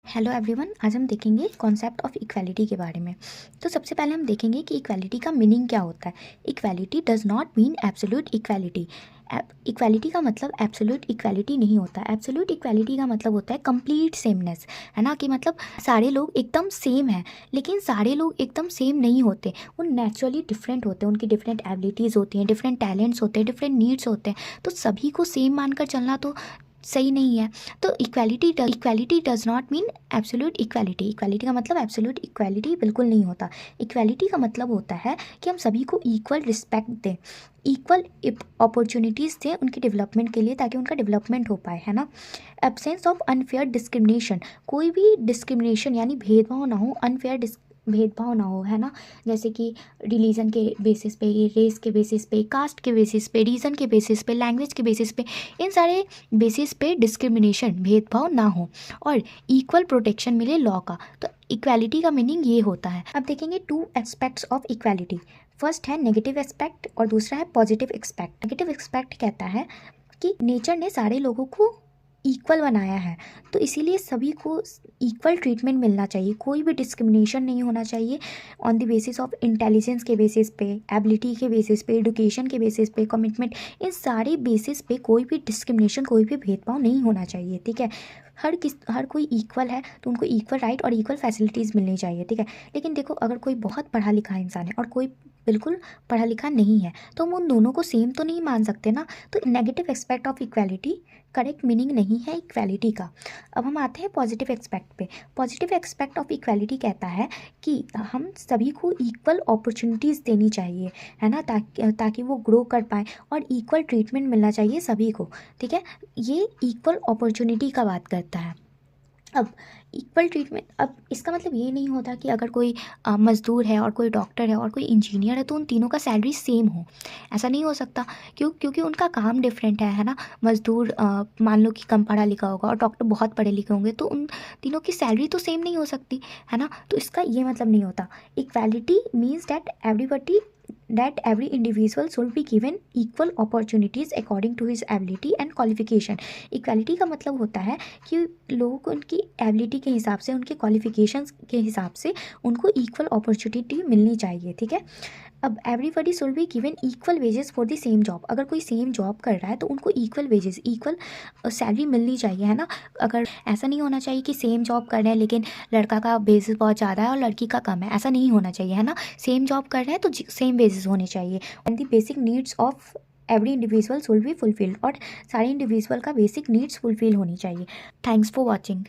Hello everyone, आज हम देखेंगे कॉन्सेप्ट ऑफ इक्वालिटी के बारे में। तो सबसे पहले हम देखेंगे कि इक्वालिटी का मीनिंग क्या होता है। Equality does not mean absolute equality. Equality का मतलब एब्सोल्यूट इक्वालिटी नहीं होता। एब्सोल्यूट इक्वालिटी का मतलब होता है कंप्लीट सेमनेस, है ना। कि मतलब सारे लोग एकदम सेम हैं, लेकिन सारे लोग एकदम सेम नहीं होते। वो नेचुरली डिफरेंट होते हैं, उनकी डिफरेंट एबिलिटीज़ होती हैं, डिफरेंट टैलेंट्स होते हैं, डिफरेंट नीड्स होते हैं। तो सभी को सेम मानकर चलना तो सही नहीं है। तो equality does not mean absolute equality. Equality का मतलब एब्सोल्यूट इक्वालिटी बिल्कुल नहीं होता। इक्वालिटी का मतलब होता है कि हम सभी को इक्वल रिस्पेक्ट दें, इक्वल अपॉर्चुनिटीज़ दें उनके डेवलपमेंट के लिए, ताकि उनका डेवलपमेंट हो पाए, है ना। एब्सेंस ऑफ अनफेयर डिस्क्रिमिनेशन, कोई भी डिस्क्रिमिनेशन यानी भेदभाव ना हो, अनफेयर भेदभाव ना हो, है ना। जैसे कि रिलीजन के बेसिस पे, रेस के बेसिस पे, कास्ट के बेसिस पे, रीजन के बेसिस पे, लैंग्वेज के बेसिस पे, इन सारे बेसिस पे डिस्क्रिमिनेशन, भेदभाव ना हो और इक्वल प्रोटेक्शन मिले लॉ का। तो इक्वालिटी का मीनिंग ये होता है। अब देखेंगे two aspects of equality. First है नेगेटिव एस्पेक्ट और दूसरा है पॉजिटिव एस्पेक्ट। नेगेटिव एस्पेक्ट कहता है कि नेचर ने सारे लोगों को इक्वल बनाया है, तो इसीलिए सभी को इक्वल ट्रीटमेंट मिलना चाहिए। कोई भी डिस्क्रिमिनेशन नहीं होना चाहिए on the basis of intelligence के बेसिस पे, एबिलिटी के बेसिस पे, एजुकेशन के बेसिस पे, कमिटमेंट, इन सारे बेसिस पे कोई भी डिस्क्रिमिनेशन, कोई भी भेदभाव नहीं होना चाहिए, ठीक है। हर कोई इक्वल है तो उनको इक्वल राइट और इक्वल फैसिलिटीज़ मिलनी चाहिए, ठीक है। लेकिन देखो, अगर कोई बहुत पढ़ा लिखा इंसान है और कोई बिल्कुल पढ़ा लिखा नहीं है, तो हम उन दोनों को सेम तो नहीं मान सकते ना। तो negative aspect of equality correct meaning नहीं है इक्वालिटी का। अब हम आते हैं पॉजिटिव एक्सपेक्ट पे। पॉजिटिव एक्सपेक्ट ऑफ इक्वालिटी कहता है कि हम सभी को इक्वल अपॉर्चुनिटीज़ देनी चाहिए, है ना, ताकि वो ग्रो कर पाए, और इक्वल ट्रीटमेंट मिलना चाहिए सभी को, ठीक है। ये इक्वल अपॉर्चुनिटी का बात करता है। अब इक्वल ट्रीटमेंट, अब इसका मतलब ये नहीं होता कि अगर कोई मज़दूर है और कोई डॉक्टर है और कोई इंजीनियर है तो उन तीनों का सैलरी सेम हो। ऐसा नहीं हो सकता, क्योंकि उनका काम डिफरेंट है ना। मज़दूर मान लो कि कम पढ़ा लिखा होगा और डॉक्टर बहुत पढ़े लिखे होंगे, तो उन तीनों की सैलरी तो सेम नहीं हो सकती, है ना। तो इसका ये मतलब नहीं होता। Equality means that every individual should be given equal opportunities according to his ability and qualification। Equality का मतलब होता है कि लोगों को उनकी एबिलिटी के हिसाब से, उनके क्वालिफिकेशंस के हिसाब से उनको इक्वल अपॉर्चुनिटी मिलनी चाहिए, ठीक है। अब everybody should be given equal wages for the same job. अगर कोई सेम जॉब कर रहा है तो उनको इक्वल वेजेस, इक्वल सैलरी मिलनी चाहिए, है ना। अगर ऐसा नहीं होना चाहिए कि सेम जॉब कर रहे हैं लेकिन लड़का का बेसिस बहुत ज़्यादा है और लड़की का कम है, ऐसा नहीं होना चाहिए, है ना। सेम जॉब कर रहे हैं तो सेम बेसिस होने चाहिए। And the basic needs of every individual will be fulfilled, और सारे इंडिविजुअल का बेसिक नीड्स फुलफिल होनी चाहिए। Thanks for watching.